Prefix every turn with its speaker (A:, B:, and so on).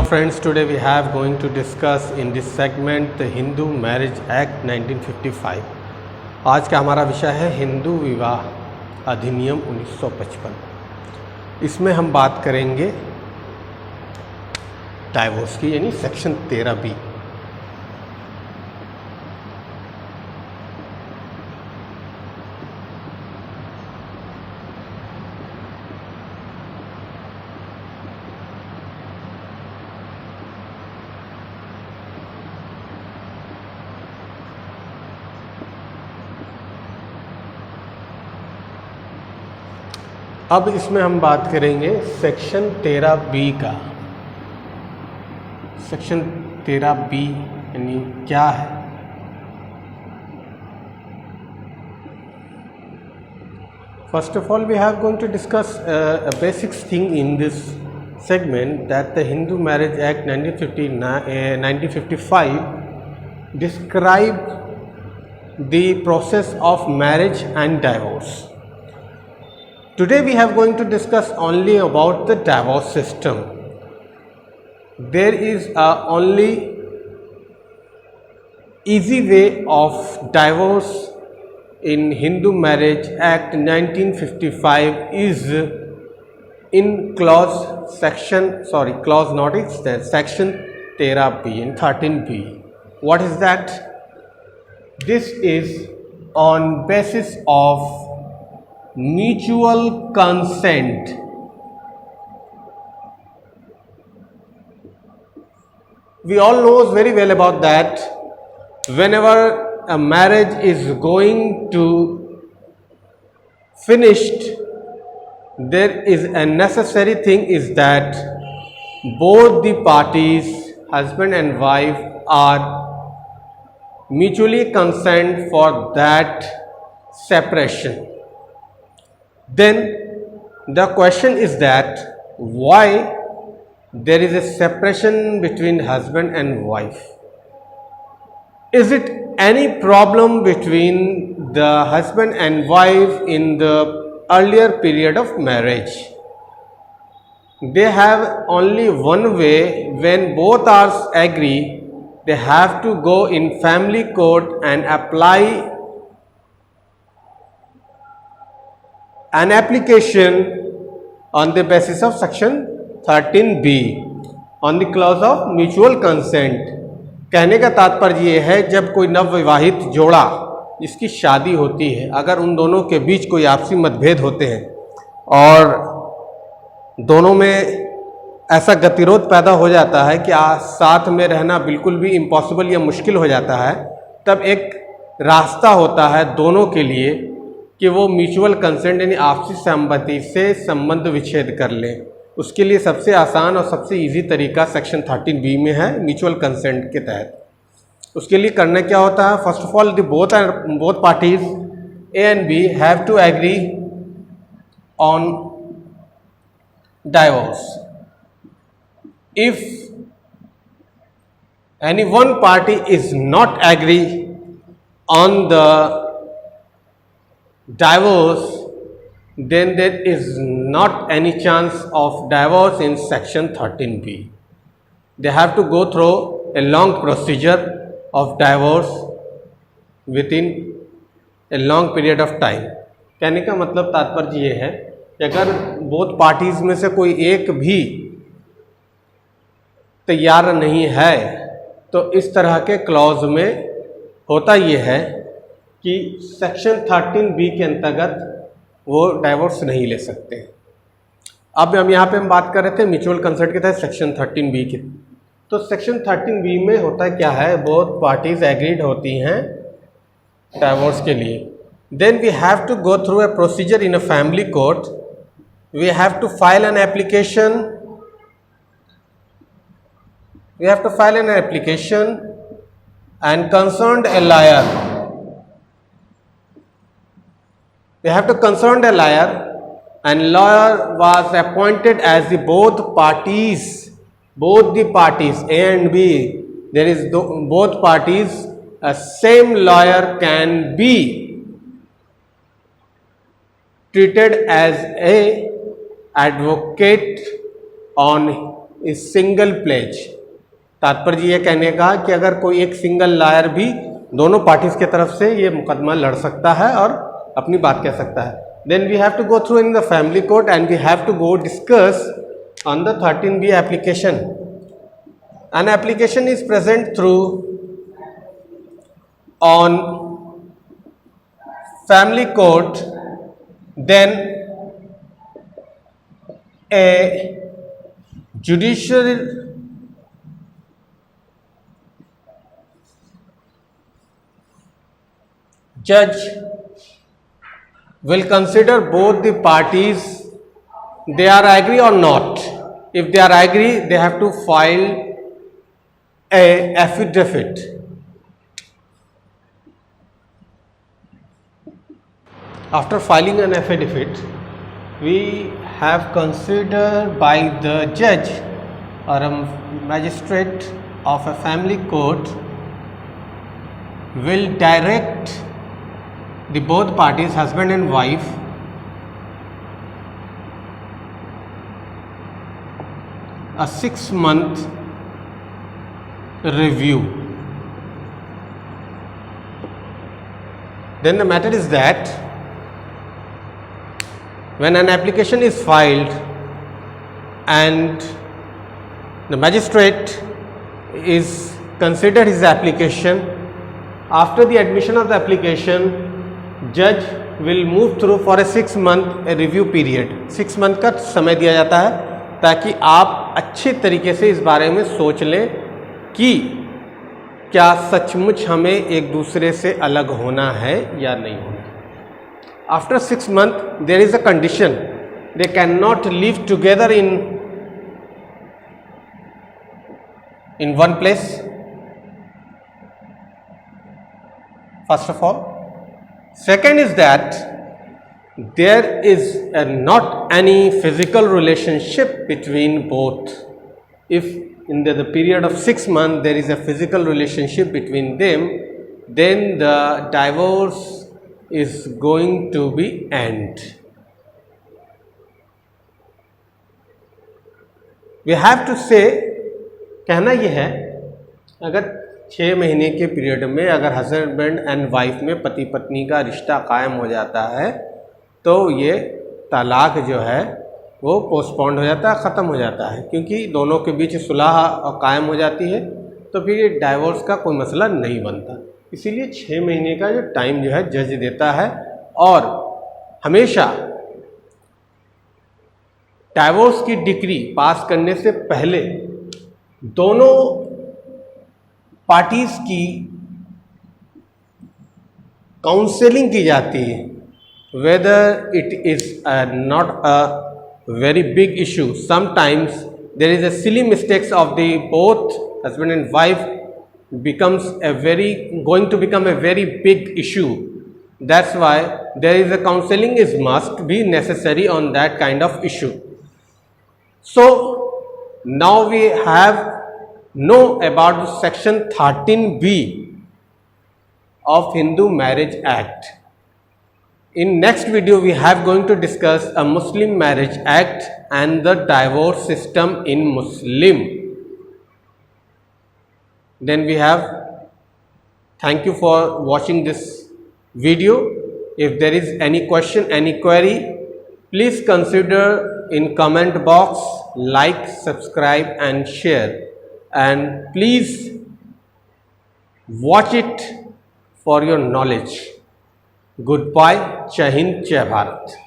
A: friends, today we have going to discuss in this segment the Hindu Marriage Act 1955. आज का हमारा विषय है हिंदू विवाह अधिनियम 1955। इसमें हम बात करेंगे डाइवोर्स की, यानी सेक्शन 13B। अब इसमें हम बात करेंगे सेक्शन 13B का। सेक्शन 13B यानी क्या है? First of all, we have going to discuss a basic thing in this segment, that the Hindu Marriage Act 1955 describe the process of marriage and divorce. Today we have going to discuss only about the divorce system. There is a only easy way of divorce in Hindu Marriage Act 1955 is in section 13B and 13B. What is that? This is on basis of mutual consent. We all know very well about that. Whenever a marriage is going to finished, there is a necessary thing is that both the parties, husband and wife, are mutually consent for that separation. Then the question is that why there is a separation between husband and wife? Is it any problem between the husband and wife in the earlier period of marriage? They have only one way. When both are agree, they have to go in family court and apply an application on the basis of section 13B on the clause of mutual consent. कहने का तात्पर्य ये है, जब कोई नवविवाहित जोड़ा जिसकी शादी होती है, अगर उन दोनों के बीच कोई आपसी मतभेद होते हैं और दोनों में ऐसा गतिरोध पैदा हो जाता है कि साथ में रहना बिल्कुल भी इम्पॉसिबल या मुश्किल हो जाता है, तब एक रास्ता होता है दोनों के लिए कि वो म्यूचुअल कंसेंट यानी आपसी सहमति से संबंध विच्छेद कर लें। उसके लिए सबसे आसान और सबसे इजी तरीका सेक्शन 13B में है, म्यूचुअल कंसेंट के तहत। उसके लिए करना क्या होता है? First of all, both parties A and B have to agree on divorce. If any one party is not agree on the divorce, then there is not any chance of divorce in section 13B. They have to go through a long procedure of divorce within a long period of time. कहने का मतलब तात्पर्य ये है कि अगर both parties में से कोई एक भी तैयार नहीं है, तो इस तरह के क्लॉज में होता ये है कि सेक्शन 13B के अंतर्गत वो डाइवोर्स नहीं ले सकते। अब हम यहाँ पे बात कर रहे थे म्यूचुअल कंसेंट के तहत सेक्शन 13B के। तो सेक्शन 13B में होता क्या है? बोथ पार्टीज एग्रीड होती हैं डाइवोर्स के लिए। Then we have to go through a procedure in a family court. We have to file an application. We have to file an application and concerned a lawyer. We have to consult a lawyer, and lawyer was appointed as the both the parties A and B. There is both parties, a same lawyer can be treated as a advocate on is single pleas. तात्पर्य ये कहने का कि अगर कोई एक single lawyer भी दोनों पार्टीज के तरफ से ये मुकदमा लड़ सकता है और अपनी बात कह सकता है। Then we have to go through in the family court and we have to go discuss on the 13B application. An application is present through on family court, then a judicial judge will consider both the parties, they are agree or not. If they are agree, they have to file a affidavit. After filing an affidavit, we have considered by the judge or a magistrate of a family court will direct the both parties, husband and wife, a 6-month review. Then the matter is that when an application is filed and the magistrate is considered his application, after the admission of the application, judge will move through for a 6-month review period. 6 month का समय दिया जाता है ताकि आप अच्छे तरीके से इस बारे में सोच लें कि क्या सचमुच हमें एक दूसरे से अलग होना है या नहीं होना। After 6 months, there is a condition. They cannot live together in one place. First of all. Second is that there is not any physical relationship between both. If in the period of 6 months there is a physical relationship between them, then the divorce is going to be end. We have to say, कहना यह है, अगर 6 महीने के period में अगर husband and wife में पति पत्नी का रिश्ता कायम हो जाता है तो ये तलाक जो है वो पोस्टपोन्ड हो जाता है, ख़त्म हो जाता है, क्योंकि दोनों के बीच सुलह कायम हो जाती है तो फिर ये डाइवोर्स का कोई मसला नहीं बनता। इसीलिए 6 महीने का जो टाइम जो है जज देता है और हमेशा डाइवोर्स की डिक्री पास करने से पहले दोनों पार्टीज की काउंसलिंग की जाती है। Whether it is not a very big issue, sometimes there is a silly mistakes of the both husband and wife becomes going to become a very big issue. That's why there is a counseling is must be necessary on that kind of issue. So now we have know about section 13B of Hindu Marriage Act. In next video we have going to discuss a Muslim Marriage Act and the divorce system in Muslim. Then we have, thank you for watching this video. If there is any question, any query, please consider in comment box, like, subscribe and share, and please watch it for your knowledge. Goodbye. Jai Hind, Jai Bharat.